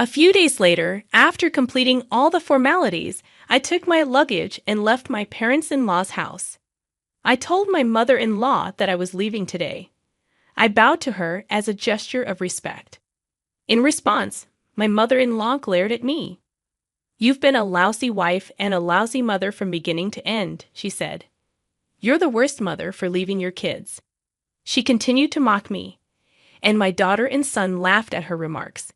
A few days later, after completing all the formalities, I took my luggage and left my parents-in-law's house. I told my mother-in-law that I was leaving today. I bowed to her as a gesture of respect. In response, my mother-in-law glared at me. "You've been a lousy wife and a lousy mother from beginning to end," she said. "You're the worst mother for leaving your kids." She continued to mock me, and my daughter and son laughed at her remarks.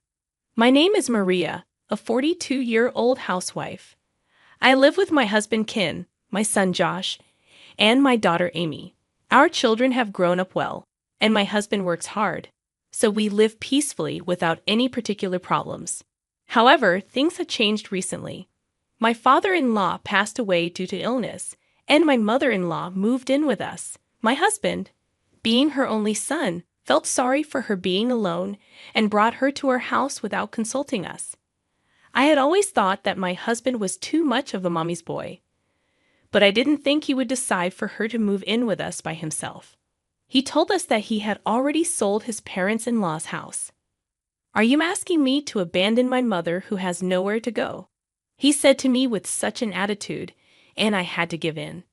My name is Maria, a 42-year-old housewife. I live with my husband Ken, my son Josh, and my daughter Amy. Our children have grown up well, and my husband works hard, so we live peacefully without any particular problems. However, things have changed recently. My father-in-law passed away due to illness, and my mother-in-law moved in with us. My husband, being her only son, felt sorry for her being alone and brought her to our house without consulting us. I had always thought that my husband was too much of a mommy's boy, but I didn't think he would decide for her to move in with us by himself. He told us that he had already sold his parents-in-law's house. "Are you asking me to abandon my mother who has nowhere to go?" he said to me with such an attitude, and I had to give in.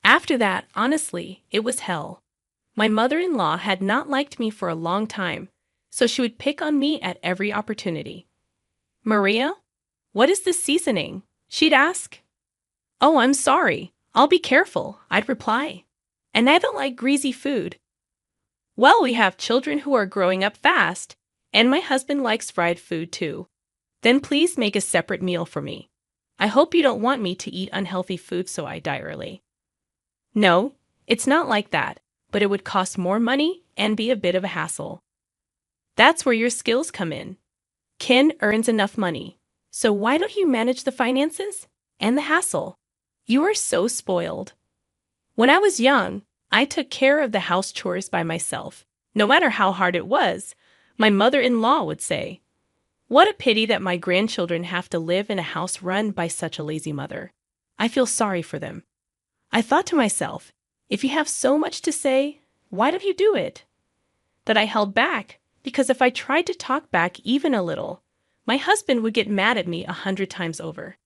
After that, honestly, it was hell. My mother-in-law had not liked me for a long time, so she would pick on me at every opportunity. "Maria, what is this seasoning?" she'd ask. "Oh, I'm sorry. I'll be careful," I'd reply. "And I don't like greasy food." "Well, we have children who are growing up fast, and my husband likes fried food too. Then please make a separate meal for me. I hope you don't want me to eat unhealthy food so I die early." "No, it's not like that, but it would cost more money and be a bit of a hassle." "That's where your skills come in. Ken earns enough money, so why don't you manage the finances and the hassle? You are so spoiled." When I was young, I took care of the house chores by myself. No matter how hard it was, my mother-in-law would say, "What a pity that my grandchildren have to live in a house run by such a lazy mother. I feel sorry for them." I thought to myself, if you have so much to say, why don't you do it? But I held back, because if I tried to talk back even a little, my husband would get mad at me 100 times over.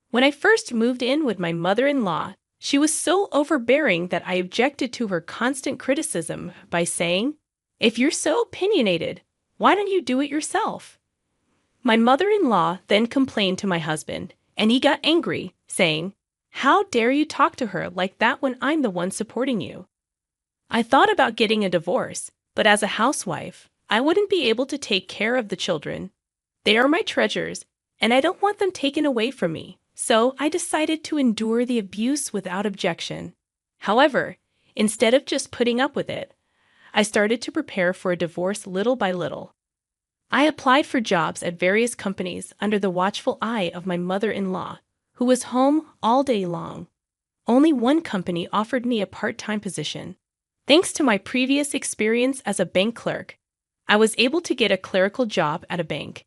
When I first moved in with my mother-in-law, she was so overbearing that I objected to her constant criticism by saying, "If you're so opinionated, why don't you do it yourself?" My mother-in-law then complained to my husband, and he got angry, saying, "How dare you talk to her like that when I'm the one supporting you?" I thought about getting a divorce, but as a housewife, I wouldn't be able to take care of the children. They are my treasures, and I don't want them taken away from me, so I decided to endure the abuse without objection. However, instead of just putting up with it, I started to prepare for a divorce little by little. I applied for jobs at various companies under the watchful eye of my mother-in-law, who was home all day long. Only one company offered me a part-time position. Thanks to my previous experience as a bank clerk, I was able to get a clerical job at a bank.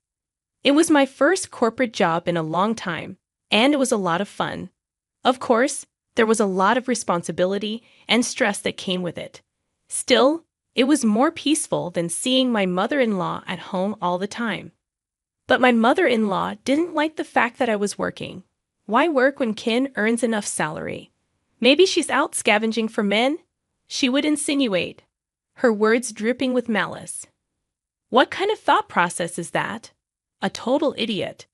It was my first corporate job in a long time, and it was a lot of fun. Of course, there was a lot of responsibility and stress that came with it. Still, it was more peaceful than seeing my mother-in-law at home all the time. But my mother-in-law didn't like the fact that I was working. Why work when Ken earns enough salary? Maybe she's out scavenging for men? She would insinuate, her words dripping with malice. What kind of thought process is that? A total idiot.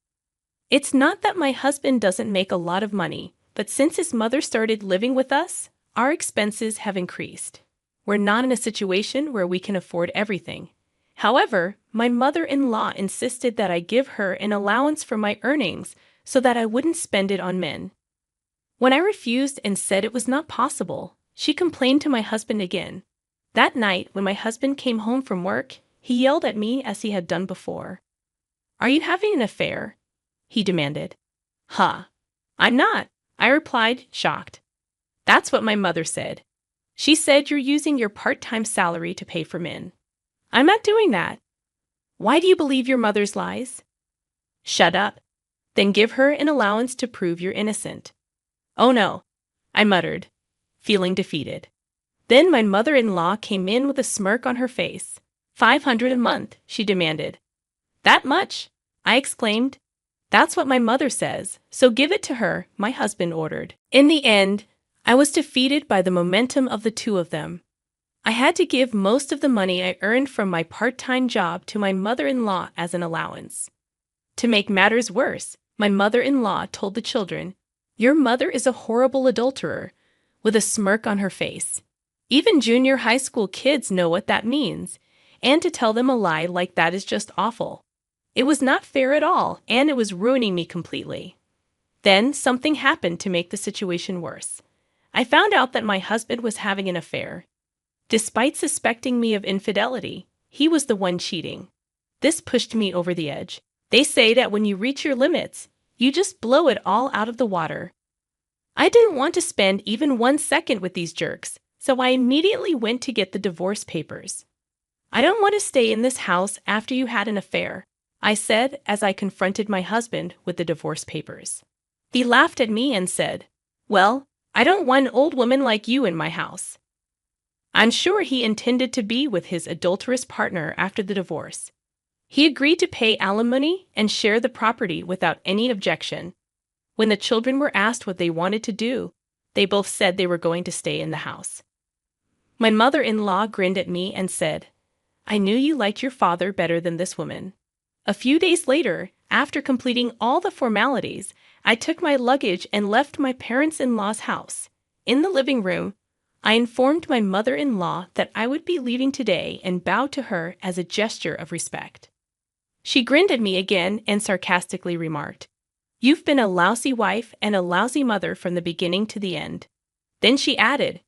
It's not that my husband doesn't make a lot of money, but since his mother started living with us, our expenses have increased. We're not in a situation where we can afford everything. However, my mother-in-law insisted that I give her an allowance for my earnings so that I wouldn't spend it on men. When I refused and said it was not possible, she complained to my husband again. That night, when my husband came home from work, he yelled at me as he had done before. "Are you having an affair?" he demanded. "Huh. I'm not," I replied, shocked. "That's what my mother said. She said you're using your part-time salary to pay for men." "I'm not doing that." "Why do you believe your mother's lies?" "Shut up. Then give her an allowance to prove you're innocent." "Oh no," I muttered, feeling defeated. Then my mother-in-law came in with a smirk on her face. "$500 a month," she demanded. "That much? I exclaimed. That's what my mother says, so give it to her, my husband ordered. In the end, I was defeated by the momentum of the two of them. I had to give most of the money I earned from my part-time job to my mother-in-law as an allowance. To make matters worse, my mother-in-law told the children, "Your mother is a horrible adulterer," with a smirk on her face. Even junior high school kids know what that means, and to tell them a lie like that is just awful. It was not fair at all, and it was ruining me completely. Then something happened to make the situation worse. I found out that my husband was having an affair. Despite suspecting me of infidelity, he was the one cheating. This pushed me over the edge. They say that when you reach your limits, you just blow it all out of the water. I didn't want to spend even 1 second with these jerks, so I immediately went to get the divorce papers. "I don't want to stay in this house after you had an affair," I said as I confronted my husband with the divorce papers. He laughed at me and said, "Well, I don't want an old woman like you in my house." I'm sure he intended to be with his adulterous partner after the divorce. He agreed to pay alimony and share the property without any objection. When the children were asked what they wanted to do, they both said they were going to stay in the house. My mother-in-law grinned at me and said, "I knew you liked your father better than this woman." A few days later, after completing all the formalities, I took my luggage and left my parents-in-law's house. In the living room, I informed my mother-in-law that I would be leaving today and bowed to her as a gesture of respect. She grinned at me again and sarcastically remarked, "You've been a lousy wife and a lousy mother from the beginning to the end." Then she added,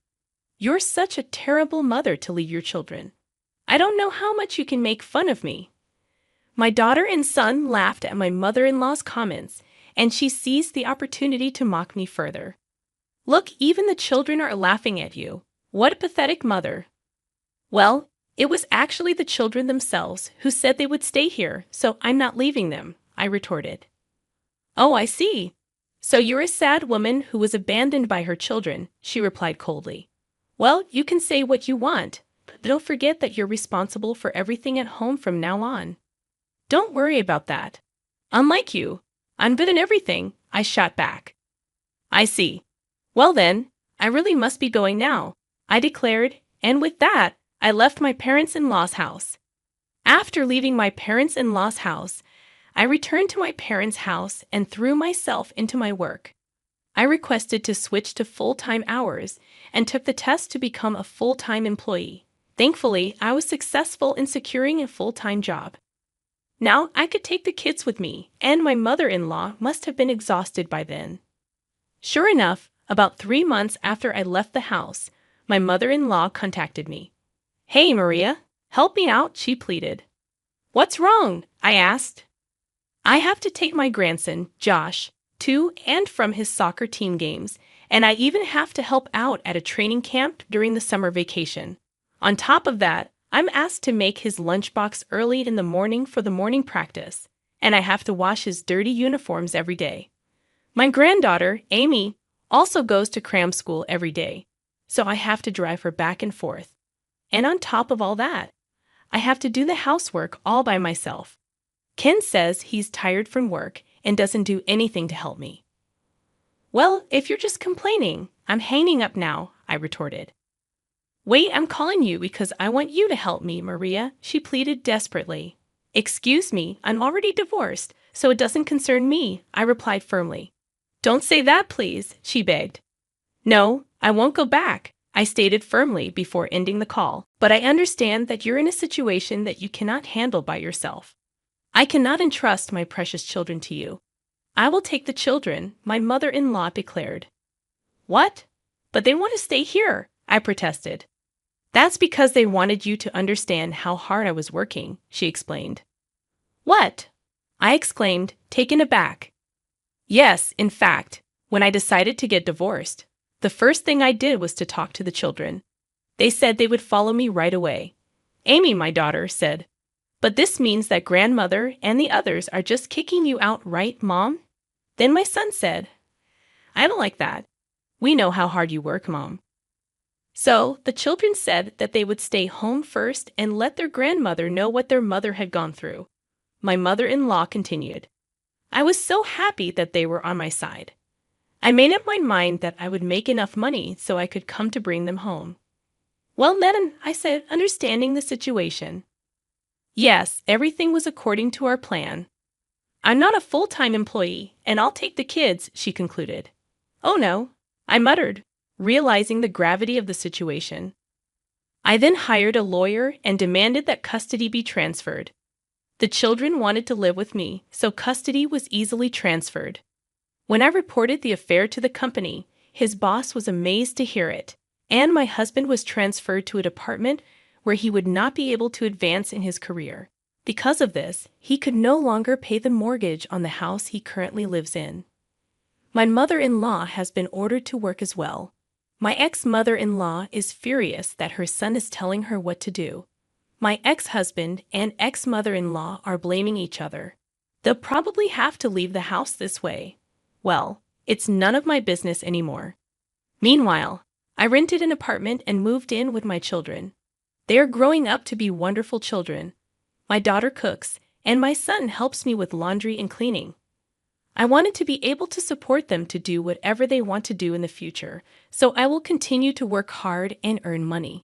"You're such a terrible mother to leave your children. I don't know how much you can make fun of me." My daughter and son laughed at my mother-in-law's comments, and she seized the opportunity to mock me further. "Look, even the children are laughing at you. What a pathetic mother." Well, it was actually the children themselves who said they would stay here, so I'm not leaving them, I retorted. "Oh, I see. So you're a sad woman who was abandoned by her children," she replied coldly. "Well, you can say what you want, but don't forget that you're responsible for everything at home from now on." "Don't worry about that. Unlike you, I'm good at everything," I shot back. "I see. Well then, I really must be going now," I declared, and with that, I left my parents-in-law's house. After leaving my parents-in-law's house, I returned to my parents' house and threw myself into my work. I requested to switch to full-time hours and took the test to become a full-time employee. Thankfully, I was successful in securing a full-time job. Now I could take the kids with me, and my mother-in-law must have been exhausted by then. Sure enough, about 3 months after I left the house, my mother-in-law contacted me. "Hey, Maria, help me out," she pleaded. "What's wrong?" I asked. "I have to take my grandson, Josh, to and from his soccer team games, and I even have to help out at a training camp during the summer vacation. On top of that, I'm asked to make his lunchbox early in the morning for the morning practice, and I have to wash his dirty uniforms every day. My granddaughter, Amy, also goes to cram school every day, so I have to drive her back and forth. And on top of all that, I have to do the housework all by myself. Ken says he's tired from work and doesn't do anything to help me." "Well, if you're just complaining, I'm hanging up now," I retorted. "Wait, I'm calling you because I want you to help me, Maria," she pleaded desperately. "Excuse me, I'm already divorced, so it doesn't concern me," I replied firmly. "Don't say that, please," she begged. "No, I won't go back," I stated firmly before ending the call, "but I understand that you're in a situation that you cannot handle by yourself. I cannot entrust my precious children to you." "I will take the children," my mother-in-law declared. "What? But they want to stay here," I protested. "That's because they wanted you to understand how hard I was working," she explained. "What?" I exclaimed, taken aback. Yes, in fact, when I decided to get divorced, the first thing I did was to talk to the children. They said they would follow me right away. Amy, my daughter, said, "But this means that grandmother and the others are just kicking you out, right, Mom?" Then my son said, "I don't like that. We know how hard you work, Mom." So the children said that they would stay home first and let their grandmother know what their mother had gone through. my mother-in-law continued. I was so happy that they were on my side. I made up my mind that I would make enough money so I could come to bring them home. Well, then, I said, understanding the situation. Yes, everything was according to our plan. I'm not a full-time employee, and I'll take the kids, she concluded. Oh no, I muttered, realizing the gravity of the situation. I then hired a lawyer and demanded that custody be transferred. The children wanted to live with me, so custody was easily transferred. When I reported the affair to the company, his boss was amazed to hear it, and my husband was transferred to a department where he would not be able to advance in his career. Because of this, he could no longer pay the mortgage on the house he currently lives in. My mother-in-law has been ordered to work as well. My ex-mother-in-law is furious that her son is telling her what to do. My ex-husband and ex-mother-in-law are blaming each other. They'll probably have to leave the house this way. Well, it's none of my business anymore. Meanwhile, I rented an apartment and moved in with my children. They are growing up to be wonderful children. My daughter cooks, and my son helps me with laundry and cleaning. I wanted to be able to support them to do whatever they want to do in the future, so I will continue to work hard and earn money.